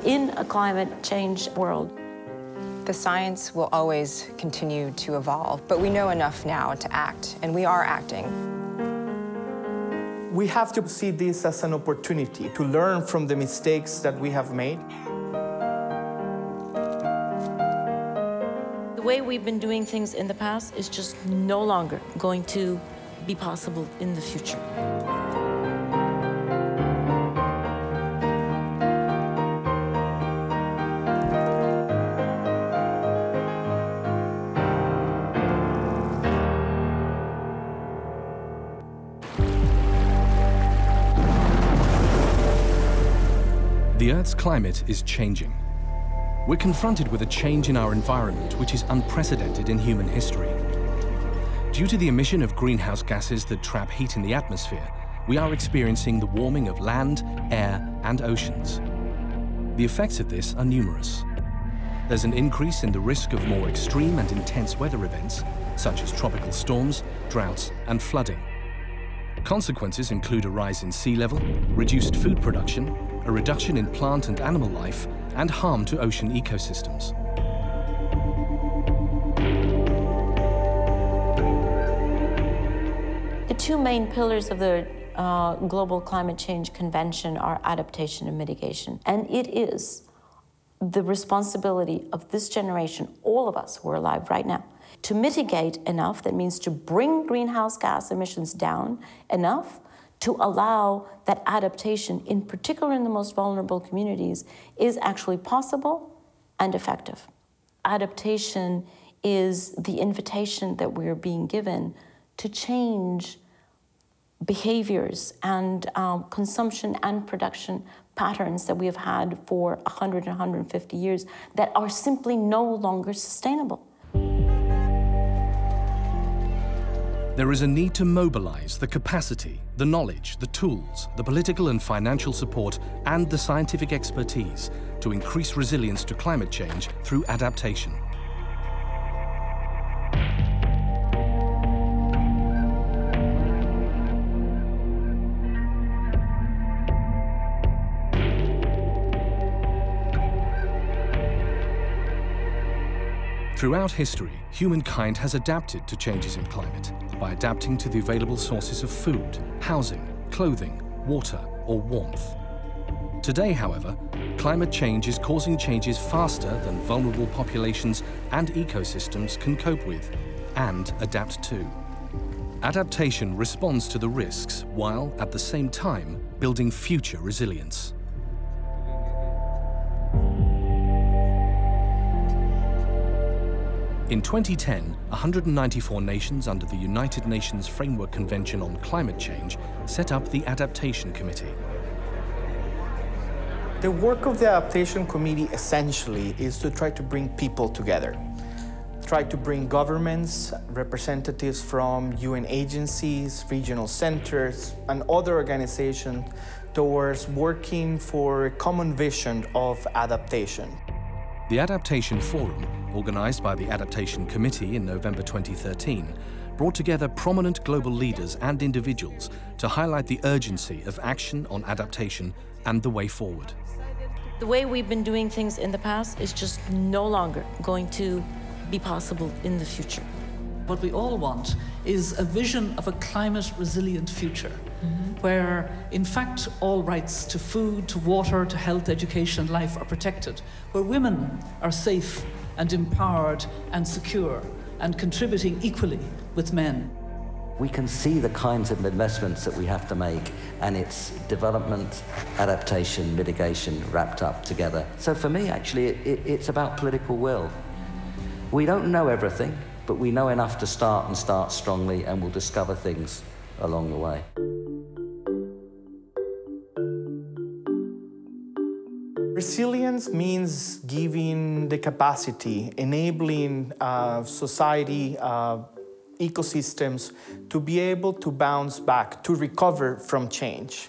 in a climate change world. The science will always continue to evolve, but we know enough now to act, and we are acting. We have to see this as an opportunity to learn from the mistakes that we have made. The way we've been doing things in the past is just no longer going to be possible in the future. The Earth's climate is changing. We're confronted with a change in our environment which is unprecedented in human history. Due to the emission of greenhouse gases that trap heat in the atmosphere, we are experiencing the warming of land, air, and oceans. The effects of this are numerous. There's an increase in the risk of more extreme and intense weather events, such as tropical storms, droughts, and flooding. Consequences include a rise in sea level, reduced food production, a reduction in plant and animal life, and harm to ocean ecosystems. The two main pillars of the Global Climate Change Convention are adaptation and mitigation. And it is the responsibility of this generation, all of us who are alive right now, to mitigate enough, that means to bring greenhouse gas emissions down enough to allow that adaptation, in particular in the most vulnerable communities, is actually possible and effective. Adaptation is the invitation that we're being given to change behaviors and consumption and production patterns that we have had for 100 and 150 years that are simply no longer sustainable. There is a need to mobilize the capacity, the knowledge, the tools, the political and financial support, and the scientific expertise to increase resilience to climate change through adaptation. Throughout history, humankind has adapted to changes in climate by adapting to the available sources of food, housing, clothing, water, or warmth. Today, however, climate change is causing changes faster than vulnerable populations and ecosystems can cope with and adapt to. Adaptation responds to the risks while, at the same time, building future resilience. In 2010, 194 nations under the United Nations Framework Convention on Climate Change set up the Adaptation Committee. The work of the Adaptation Committee essentially is to try to bring people together. Try to bring governments, representatives from UN agencies, regional centers, and other organizations towards working for a common vision of adaptation. The Adaptation Forum, organized by the Adaptation Committee in November 2013, brought together prominent global leaders and individuals to highlight the urgency of action on adaptation and the way forward. The way we've been doing things in the past is just no longer going to be possible in the future. What we all want is a vision of a climate-resilient future, where, in fact, all rights to food, to water, to health, education, and life are protected, where women are safe and empowered and secure and contributing equally with men. We can see the kinds of investments that we have to make, and it's development, adaptation, mitigation wrapped up together. So for me, actually, it's about political will. We don't know everything, but we know enough to start and start strongly, and we'll discover things along the way. Resilience means giving the capacity, enabling society, ecosystems to be able to bounce back, to recover from change.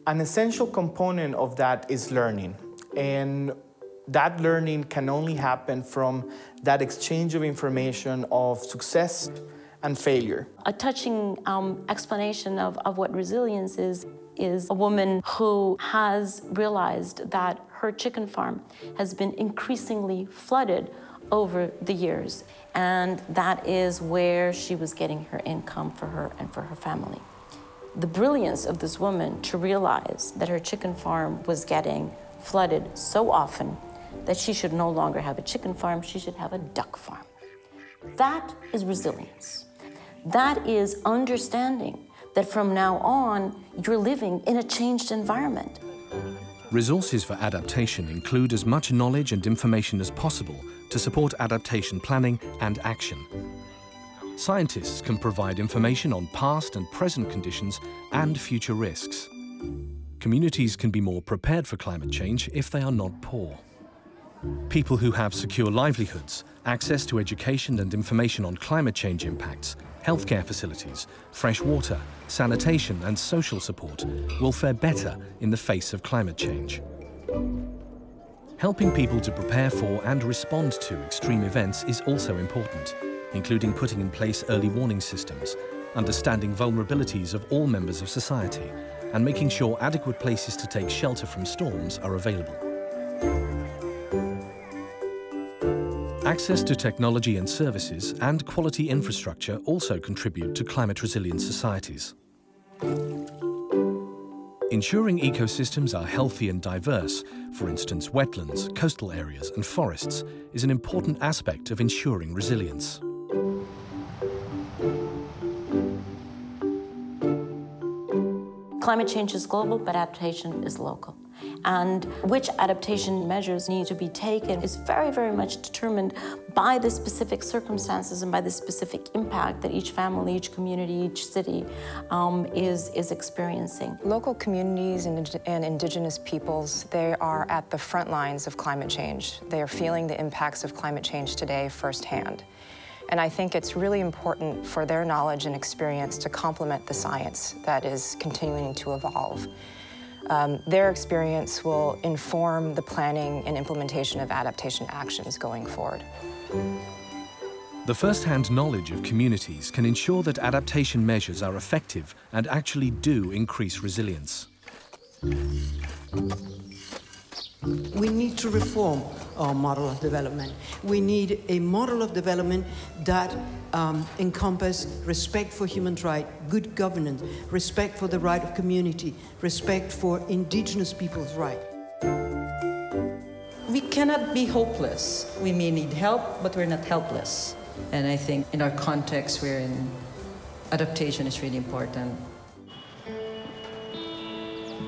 An essential component of that is learning. And that learning can only happen from that exchange of information of success and failure. A touching explanation of what resilience is a woman who has realized that her chicken farm has been increasingly flooded over the years, and that is where she was getting her income for her and for her family. The brilliance of this woman to realize that her chicken farm was getting flooded so often that she should no longer have a chicken farm, she should have a duck farm. That is resilience. That is understanding that from now on, you're living in a changed environment. Resources for adaptation include as much knowledge and information as possible to support adaptation planning and action. Scientists can provide information on past and present conditions and future risks. Communities can be more prepared for climate change if they are not poor. People who have secure livelihoods, access to education and information on climate change impacts, healthcare facilities, fresh water, sanitation and social support will fare better in the face of climate change. Helping people to prepare for and respond to extreme events is also important, including putting in place early warning systems, understanding vulnerabilities of all members of society, and making sure adequate places to take shelter from storms are available. Access to technology and services and quality infrastructure also contribute to climate-resilient societies. Ensuring ecosystems are healthy and diverse, for instance wetlands, coastal areas and forests, is an important aspect of ensuring resilience. Climate change is global, but adaptation is local. And which adaptation measures need to be taken is very, very much determined by the specific circumstances and by the specific impact that each family, each community, each city is experiencing. Local communities and indigenous peoples, they are at the front lines of climate change. They are feeling the impacts of climate change today firsthand. And I think it's really important for their knowledge and experience to complement the science that is continuing to evolve. Their experience will inform the planning and implementation of adaptation actions going forward. The first-hand knowledge of communities can ensure that adaptation measures are effective and actually do increase resilience. We need to reform our model of development. We need a model of development that encompasses respect for human rights, good governance, respect for the right of community, respect for indigenous people's rights. We cannot be hopeless. We may need help, but we're not helpless. And I think in our context, we're in adaptation is really important.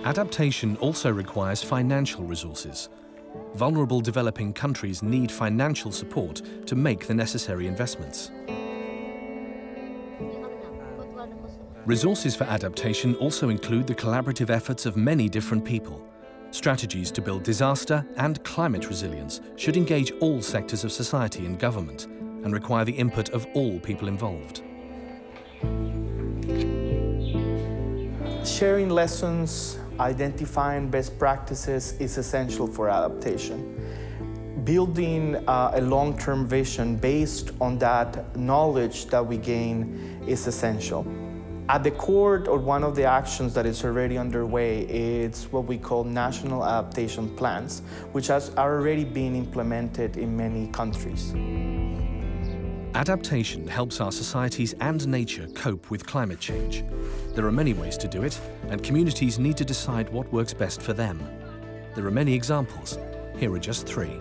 Adaptation also requires financial resources. Vulnerable developing countries need financial support to make the necessary investments. Resources for adaptation also include the collaborative efforts of many different people. Strategies to build disaster and climate resilience should engage all sectors of society and government and require the input of all people involved. Sharing lessons, identifying best practices is essential for adaptation. Building a long-term vision based on that knowledge that we gain is essential. At the core, or one of the actions that is already underway, is what we call national adaptation plans, which are already being implemented in many countries. Adaptation helps our societies and nature cope with climate change. There are many ways to do it, and communities need to decide what works best for them. There are many examples. Here are just three.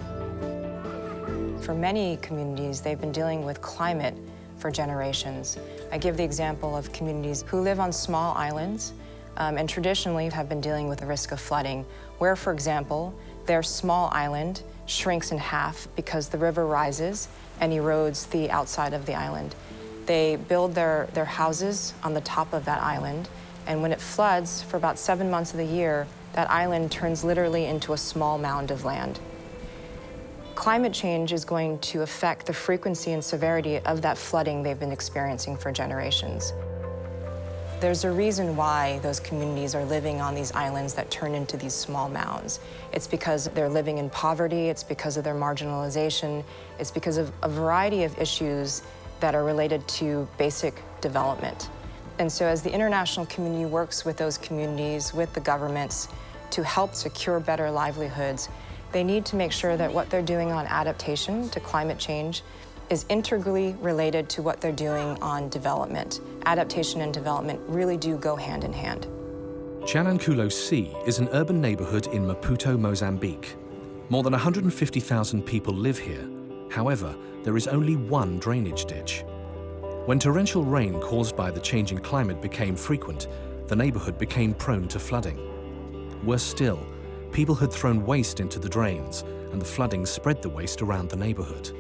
For many communities, they've been dealing with climate for generations. I give the example of communities who live on small islands and traditionally have been dealing with the risk of flooding, where, for example, their small island shrinks in half because the river rises and erodes the outside of the island. They build their houses on the top of that island, and when it floods for about 7 months of the year, that island turns literally into a small mound of land. Climate change is going to affect the frequency and severity of that flooding they've been experiencing for generations. There's a reason why those communities are living on these islands that turn into these small mounds. It's because they're living in poverty, it's because of their marginalization, it's because of a variety of issues that are related to basic development. And so as the international community works with those communities, with the governments, to help secure better livelihoods, they need to make sure that what they're doing on adaptation to climate change is integrally related to what they're doing on development. Adaptation and development really do go hand in hand. Chanankulo C is an urban neighborhood in Maputo, Mozambique. More than 150,000 people live here. However, there is only one drainage ditch. When torrential rain caused by the changing climate became frequent, the neighborhood became prone to flooding. Worse still, people had thrown waste into the drains, and the flooding spread the waste around the neighborhood.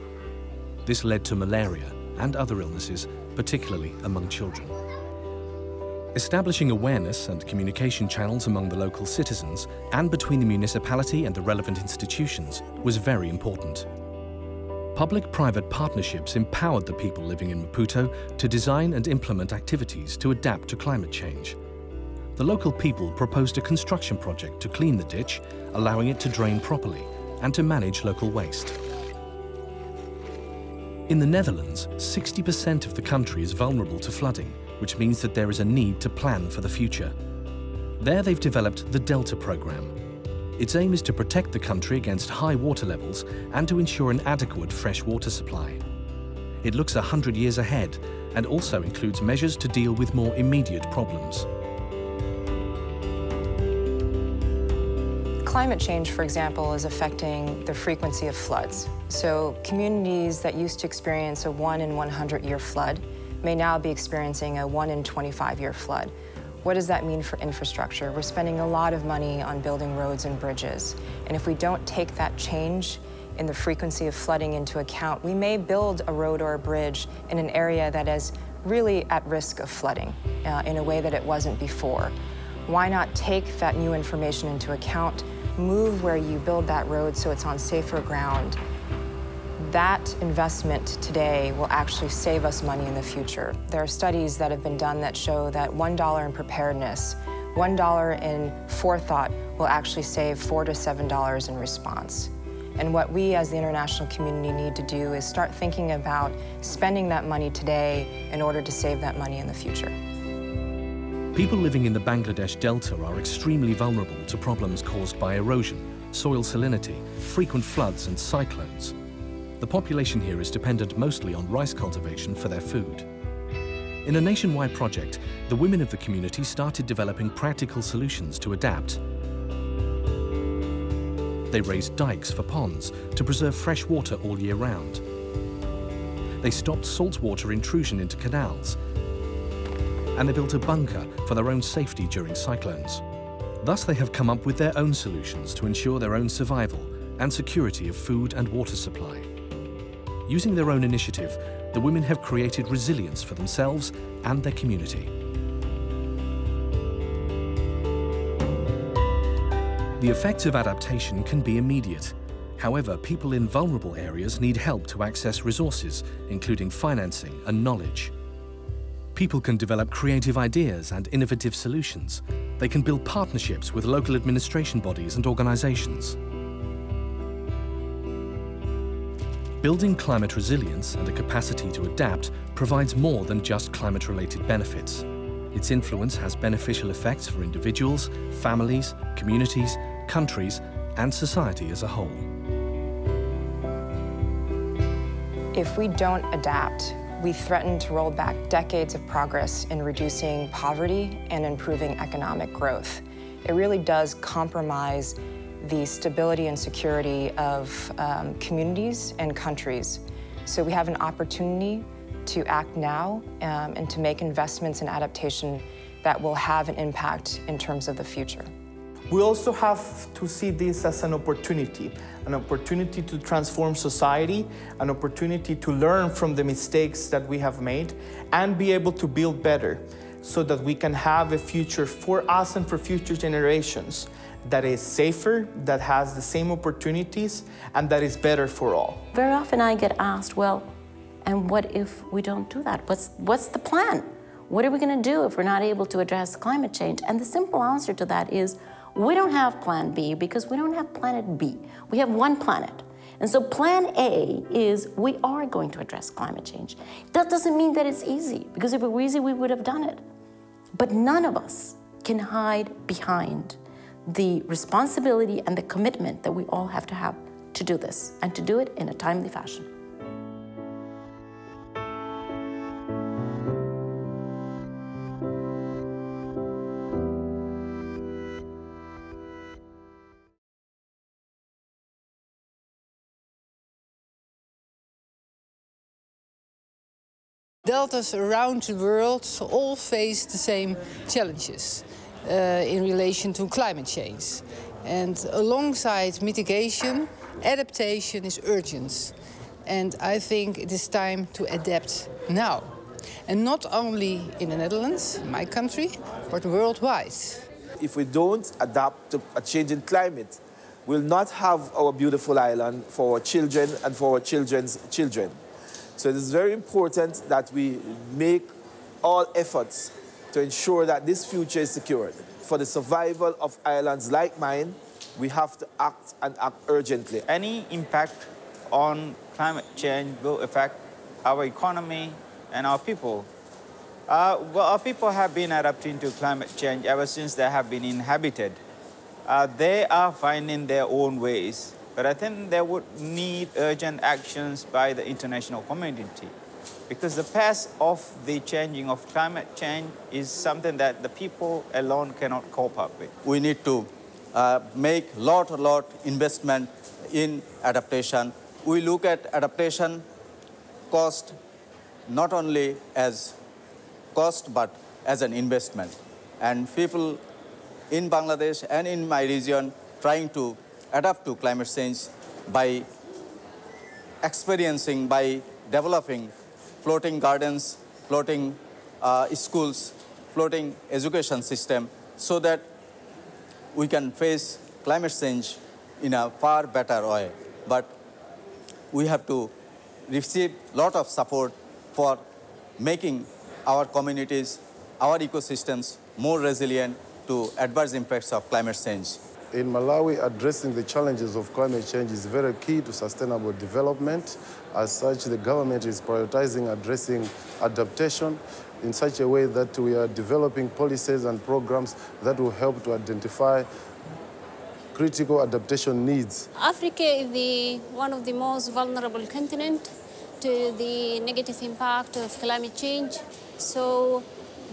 This led to malaria and other illnesses, particularly among children. Establishing awareness and communication channels among the local citizens and between the municipality and the relevant institutions was very important. Public-private partnerships empowered the people living in Maputo to design and implement activities to adapt to climate change. The local people proposed a construction project to clean the ditch, allowing it to drain properly, and to manage local waste. In the Netherlands, 60% of the country is vulnerable to flooding, which means that there is a need to plan for the future. There they've developed the Delta program. Its aim is to protect the country against high water levels and to ensure an adequate fresh water supply. It looks 100 years ahead and also includes measures to deal with more immediate problems. Climate change, for example, is affecting the frequency of floods. So communities that used to experience a 1 in 100-year flood may now be experiencing a 1 in 25-year flood. What does that mean for infrastructure? We're spending a lot of money on building roads and bridges. And if we don't take that change in the frequency of flooding into account, we may build a road or a bridge in an area that is really at risk of flooding in a way that it wasn't before. Why not take that new information into account, move where you build that road so it's on safer ground? That investment today will actually save us money in the future. There are studies that have been done that show that $1 in preparedness, $1 in forethought will actually save $4 to $7 in response. And what we as the international community need to do is start thinking about spending that money today in order to save that money in the future. People living in the Bangladesh Delta are extremely vulnerable to problems caused by erosion, soil salinity, frequent floods and cyclones. The population here is dependent mostly on rice cultivation for their food. In a nationwide project, the women of the community started developing practical solutions to adapt. They raised dikes for ponds to preserve fresh water all year round. They stopped saltwater intrusion into canals, and they built a bunker for their own safety during cyclones. Thus, they have come up with their own solutions to ensure their own survival and security of food and water supply. Using their own initiative, the women have created resilience for themselves and their community. The effects of adaptation can be immediate. However, people in vulnerable areas need help to access resources, including financing and knowledge. People can develop creative ideas and innovative solutions. They can build partnerships with local administration bodies and organizations. Building climate resilience and a capacity to adapt provides more than just climate-related benefits. Its influence has beneficial effects for individuals, families, communities, countries, and society as a whole. If we don't adapt, we threaten to roll back decades of progress in reducing poverty and improving economic growth. It really does compromise the stability and security of communities and countries. So we have an opportunity to act now and to make investments in adaptation that will have an impact in terms of the future. We also have to see this as an opportunity to transform society, an opportunity to learn from the mistakes that we have made and be able to build better so that we can have a future for us and for future generations that is safer, that has the same opportunities, and that is better for all. Very often I get asked, well, and what if we don't do that? What's the plan? What are we going to do if we're not able to address climate change? And the simple answer to that is, we don't have plan B because we don't have planet B. We have one planet. And so plan A is we are going to address climate change. That doesn't mean that it's easy, because if it were easy, we would have done it. But none of us can hide behind the responsibility and the commitment that we all have to do this, and to do it in a timely fashion. Deltas around the world all face the same challenges in relation to climate change. And alongside mitigation, adaptation is urgent. And I think it is time to adapt now. And not only in the Netherlands, my country, but worldwide. If we don't adapt to a changing climate, we'll not have our beautiful island for our children and for our children's children. So it is very important that we make all efforts to ensure that this future is secured. For the survival of islands like mine, we have to act and act urgently. Any impact on climate change will affect our economy and our people. Well, our people have been adapting to climate change ever since they have been inhabited. They are finding their own ways. But I think they would need urgent actions by the international community, because the path of the changing of climate change is something that the people alone cannot cope up with. We need to make lot investment in adaptation. We look at adaptation cost not only as cost but as an investment. And people in Bangladesh and in my region trying to adapt to climate change by experiencing, by developing floating gardens, floating schools, floating education system, so that we can face climate change in a far better way. But we have to receive a lot of support for making our communities, our ecosystems more resilient to adverse impacts of climate change. In Malawi, addressing the challenges of climate change is very key to sustainable development. As such, the government is prioritizing addressing adaptation in such a way that we are developing policies and programs that will help to identify critical adaptation needs. Africa is one of the most vulnerable continents to the negative impact of climate change. So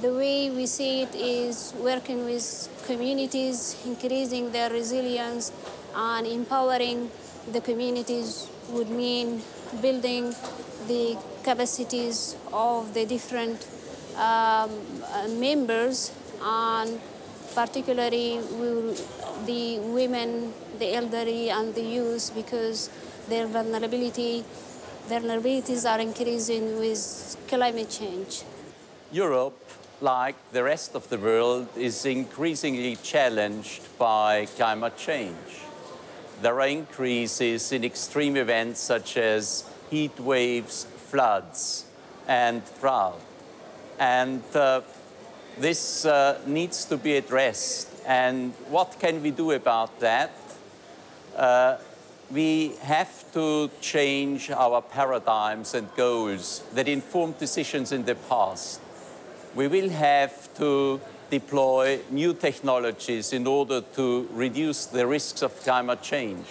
the way we see it is working with communities, increasing their resilience, and empowering the communities would mean building the capacities of the different members, and particularly the women, the elderly, and the youth, because their vulnerabilities are increasing with climate change. Europe, like the rest of the world, is increasingly challenged by climate change. There are increases in extreme events such as heat waves, floods, and drought. And this needs to be addressed. And what can we do about that? We have to change our paradigms and goals that informed decisions in the past. We will have to deploy new technologies in order to reduce the risks of climate change.